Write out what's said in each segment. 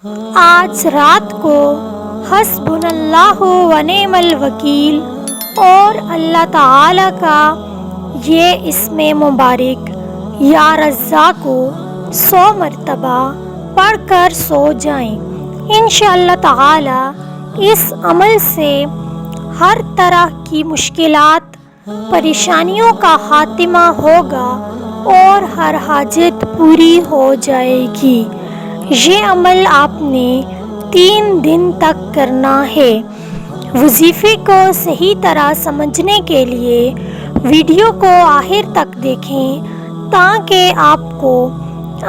آج رات کو حسبنا اللہ و نعم الوکیل اور اللہ تعالی کا یہ اسم مبارک یا رزاق کو 100 مرتبہ پڑھ کر سو جائیں۔ انشاءاللہ تعالی اس عمل سے ہر طرح کی مشکلات پریشانیوں کا خاتمہ ہوگا اور ہر حاجت پوری ہو جائے گی۔ یہ عمل آپ نے 3 دن تک کرنا ہے۔ وظیفے کو صحیح طرح سمجھنے کے لیے ویڈیو کو آخر تک دیکھیں تاکہ آپ کو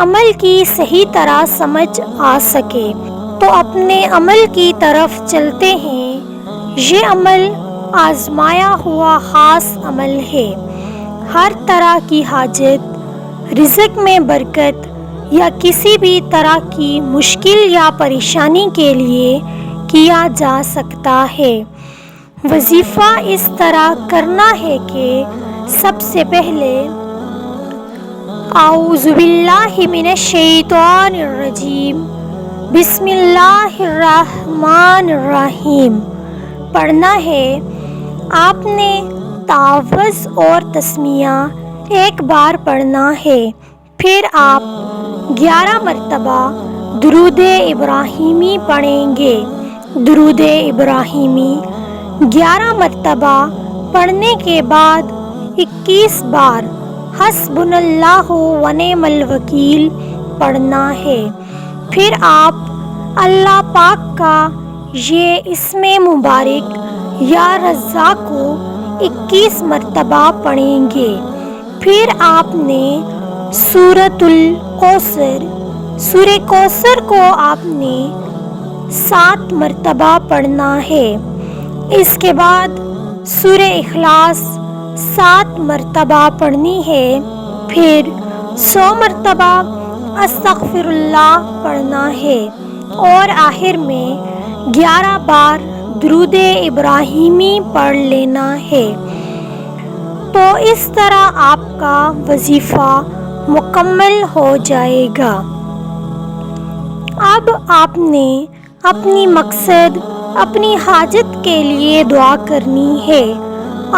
عمل کی صحیح طرح سمجھ آ سکے۔ تو اپنے عمل کی طرف چلتے ہیں۔ یہ عمل آزمایا ہوا خاص عمل ہے۔ ہر طرح کی حاجت، رزق میں برکت یا کسی بھی طرح کی مشکل یا پریشانی کے لیے کیا جا سکتا ہے۔ وظیفہ اس طرح کرنا ہے کہ سب سے پہلے اعوذ باللہ من الشیطان الرجیم بسم اللہ الرحمن الرحیم پڑھنا ہے۔ آپ نے تعوذ اور تسمیہ ایک بار پڑھنا ہے۔ پھر آپ 11 مرتبہ درود ابراہیمی پڑھیں گے۔ درود ابراہیمی 11 مرتبہ پڑھنے کے بعد 21 بار حسبنا اللہ و نعم الوکیل پڑھنا ہے۔ پھر آپ اللہ پاک کا یہ اسم مبارک یا رزاق کو 21 مرتبہ پڑھیں گے۔ پھر آپ نے سورۃ کوثر کو آپ نے 7 مرتبہ پڑھنا ہے۔ اس کے بعد سورہ اخلاص 7 مرتبہ پڑھنی ہے۔ پھر 100 مرتبہ استغفر اللہ پڑھنا ہے اور آخر میں 11 بار درود ابراہیمی پڑھ لینا ہے۔ تو اس طرح آپ کا وظیفہ مکمل ہو جائے گا۔ اب آپ نے اپنی مقصد، اپنی حاجت کے لیے دعا کرنی ہے۔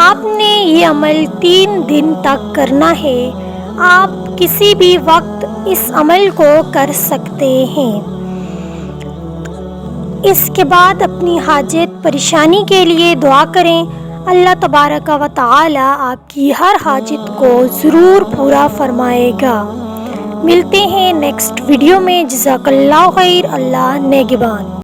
آپ نے یہ عمل 3 دن تک کرنا ہے۔ آپ کسی بھی وقت اس عمل کو کر سکتے ہیں۔ اس کے بعد اپنی حاجت پریشانی کے لیے دعا کریں۔ اللہ تبارک و تعالی آپ کی ہر حاجت کو ضرور پورا فرمائے گا۔ ملتے ہیں نیکسٹ ویڈیو میں۔ جزاک اللہ خیر۔ اللہ نگہبان۔